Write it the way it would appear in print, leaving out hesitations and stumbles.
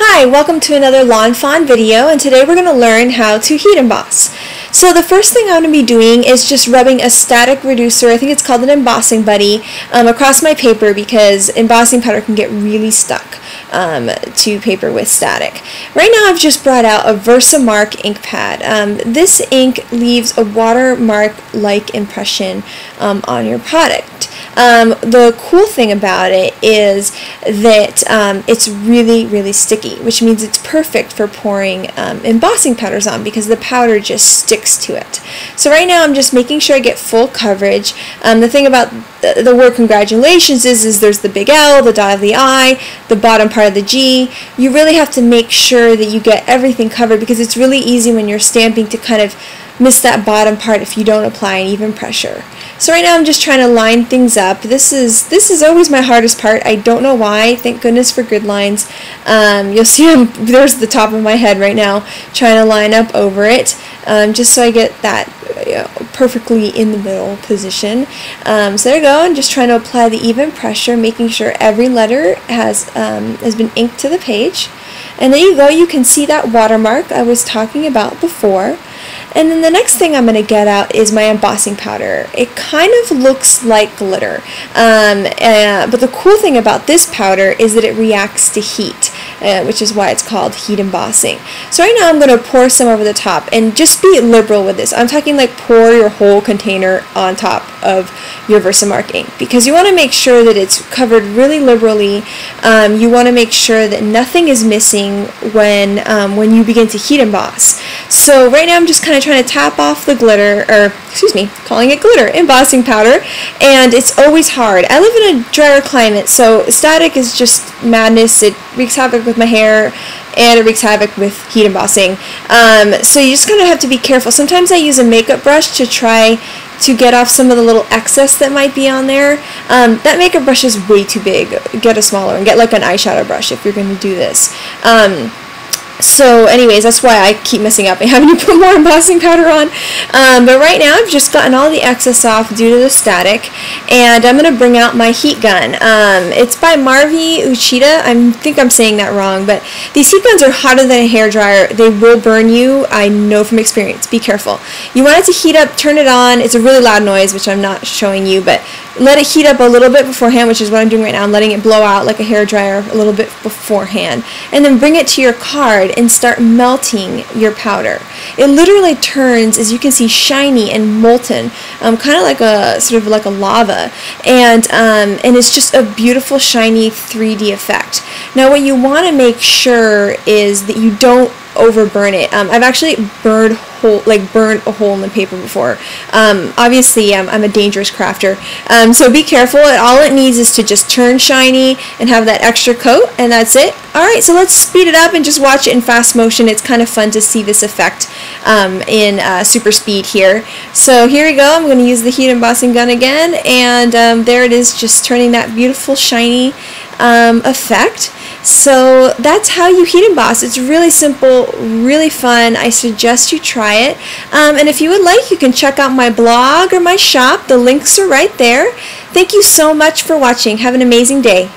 Hi, welcome to another Lawn Fawn video, and today we're going to learn how to heat emboss. So the first thing I'm going to be doing is just rubbing a static reducer, I think it's called an embossing buddy, across my paper because embossing powder can get really stuck to paper with static. Right now I've just brought out a Versamark ink pad. This ink leaves a watermark-like impression on your product. The cool thing about it is that it's really sticky, which means it's perfect for pouring embossing powders on because the powder just sticks to it. So right now I'm just making sure I get full coverage. The thing about the word congratulations is there's the big L, the dot of the I, the bottom part of the G. You really have to make sure that you get everything covered because it's really easy when you're stamping to kind of miss that bottom part if you don't apply an even pressure. So right now I'm just trying to line things up. This is always my hardest part. I don't know why. Thank goodness for grid lines. You'll see there's the top of my head right now trying to line up over it just so I get that perfectly in the middle position. So there you go. I'm just trying to apply the even pressure, making sure every letter has been inked to the page. And there you go. You can see that watermark I was talking about before. And then the next thing I'm going to get out is my embossing powder. It kind of looks like glitter, but the cool thing about this powder is that it reacts to heat, which is why it's called heat embossing. So right now I'm going to pour some over the top, and just be liberal with this. I'm talking like pour your whole container on top of your Versamark ink because you want to make sure that it's covered really liberally. You want to make sure that nothing is missing when you begin to heat emboss. So right now I'm just kind of trying to tap off the glitter, or excuse me, calling it glitter, embossing powder, and it's always hard. I live in a drier climate, so static is just madness. It wreaks havoc with my hair, and it wreaks havoc with heat embossing. So you just kind of have to be careful. Sometimes I use a makeup brush to try to get off some of the little excess that might be on there. That makeup brush is way too big. Get a smaller and get like an eyeshadow brush if you're going to do this. So anyways, that's why I keep messing up and having to put more embossing powder on. But right now I've just gotten all the excess off due to the static, and I'm going to bring out my heat gun. It's by Marvi Uchida. I think I'm saying that wrong, but these heat guns are hotter than a hairdryer. They will burn you. I know from experience. Be careful. You want it to heat up, turn it on. It's a really loud noise, which I'm not showing you, but let it heat up a little bit beforehand, which is what I'm doing right now. I'm letting it blow out like a hairdryer a little bit beforehand, and then bring it to your card and start melting your powder. It literally turns, as you can see, shiny and molten, kind of like a sort of like a lava, and it's just a beautiful shiny 3D effect. Now what you want to make sure is that you don't overburn it. I've actually burned a hole in the paper before. Obviously I'm a dangerous crafter, so be careful. All it needs is to just turn shiny and have that extra coat, and that's it. Alright, so let's speed it up and just watch it in fast motion. It's kind of fun to see this effect in super speed here. So here we go. I'm going to use the heat embossing gun again, and there it is, just turning that beautiful shiny effect. So that's how you heat emboss. It's really simple, really fun. I suggest you try it. And if you would like, you can check out my blog or my shop. The links are right there. Thank you so much for watching. Have an amazing day.